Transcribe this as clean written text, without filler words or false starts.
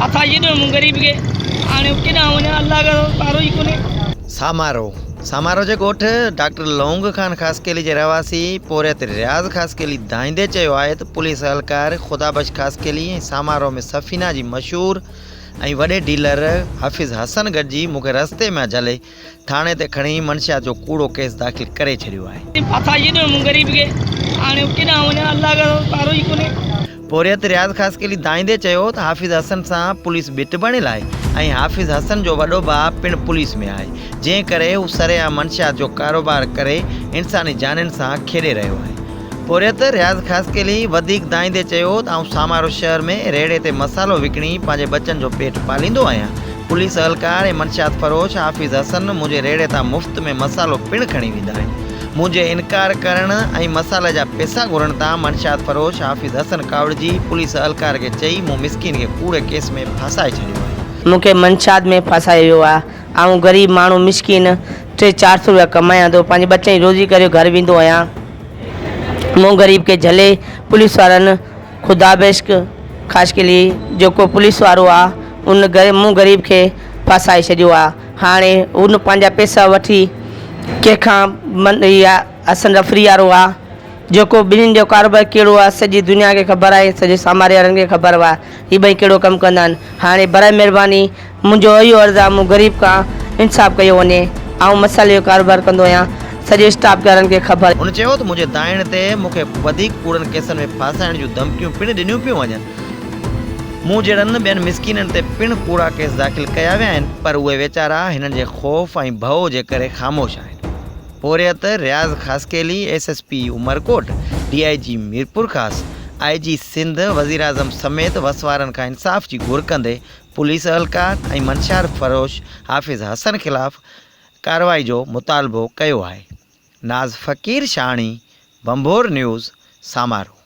फाथा ये मूं गरीब के हाणे केॾां वञा अल्लाह जो पारो ई कोन्हे। सामारो जे ॻोठ डॉक्टर लौंग खान ख़ासकेली जे रवासी पोरियत रियाज़ ख़ासकेली दाइंदे चयो आहे त पुलिस एहलकार ख़ुदाबश ख़ासकेली ऐं सामारो में सफ़ीना जी मशहूर ऐं वॾे डीलर हाफ़िज़ हसन गॾिजी मूंखे रस्ते में झले थाणे ते खणी मंशियात जो कूड़ो केस दाख़िल करे छॾियो आहे। फाथा ये मूं गरीब के हाणे केॾां वञा अल्लाह जो पारो ई कोन्हे। पोरियत रियाज़ ख़ासकेली दाइंदे चयो त हाफ़िज़ हसन सां पुलिस बिट बणियल आहे ऐं हाफ़िज़ हसन जो वॾो भाउ पिणु पुलिस में आहे, जंहिं करे हू सरेआम मंशियात जो कारोबार करे इंसानी जाननि सां खेॾे रहियो आहे। पोरियत रियाज़ ख़ासकेली वधीक दाइंदे चयो त आउं सामारो शहर में रेड़े ते मसालो विकिणी पंहिंजे बचनि जो पेट पालींदो आहियां। पुलिस एहलकार ऐं मंशियात फरोश हाफ़िज़ हसन मुंहिंजे रेड़े तां मुफ़्त में मसालो पिणु खणी वेंदा आहिनि। मुंहिंजे इनकार करण ऐं मसाले जा पैसा घुरण तां मंशियात फरोश हाफ़िज़ हसन कावड़जी पुलिस एहलकार खे चई मूं मिसकिन खे कूड़े केस में फासाए छॾियो आहे। मूंखे मंशियात में फासायो वियो आहे। ऐं ग़रीब माण्हू मिसकिन 300-400 रुपया कमायां थो, पंहिंजे बच्चनि जी रोज़ी करे घर वेंदो आहियां। मूं ग़रीब खे झले पुलिस वारनि ख़ुदाबश ख़ासकेली जेको पुलिस वारो आहे उन मूं ग़रीब खे फासाए छॾियो आहे। हाणे उन पंहिंजा पैसा वठी कंहिंखां हसन रफरी वारो आहे जेको ॿिन्हिनि जो कारोबार कहिड़ो आहे सॼी दुनिया खे ख़बर आहे, सॼे सामारे वारनि खे ख़बर आहे हीअ ॿई कहिड़ो कमु कंदा आहिनि। हाणे बराए महिरबानी मुंहिंजो इहो अर्ज़ु आहे मूं ग़रीब खां इंसाफ़ कयो वञे। ऐं मसाले जो कारोबार कंदो आहियां, सॼे स्टाफ वारनि खे ख़बर। हुन चयो त मुंहिंजे दाइण ते मूंखे वधीक कूड़नि केसनि में फासाइण जूं धमकियूं पिणु ॾिनियूं पियूं वञनि। मूं जहिड़नि ॿियनि मिसकिननि ते पिणु कूड़ा केस दाख़िल कया विया आहिनि, पर उहे वीचारा हिननि जे ख़ौफ़ ऐं भउ जे करे ख़ामोश आहिनि। पोरियत रियाज़ ख़ासकेली SSP उमरकोट, DIG मीरपुर ख़ास, IG सिंध वज़ीर आज़म समेत वसवारनि खां इंसाफ़ जी घुर कंदे पुलिस एहलकार ऐं मंशियात फरोश हाफ़िज़ हसन ख़िलाफ़ कार्रवाई जो मुतालबो कयो आहे। नाज़ फ़क़ीर शाणी, बंभोर न्यूज़, सामारो।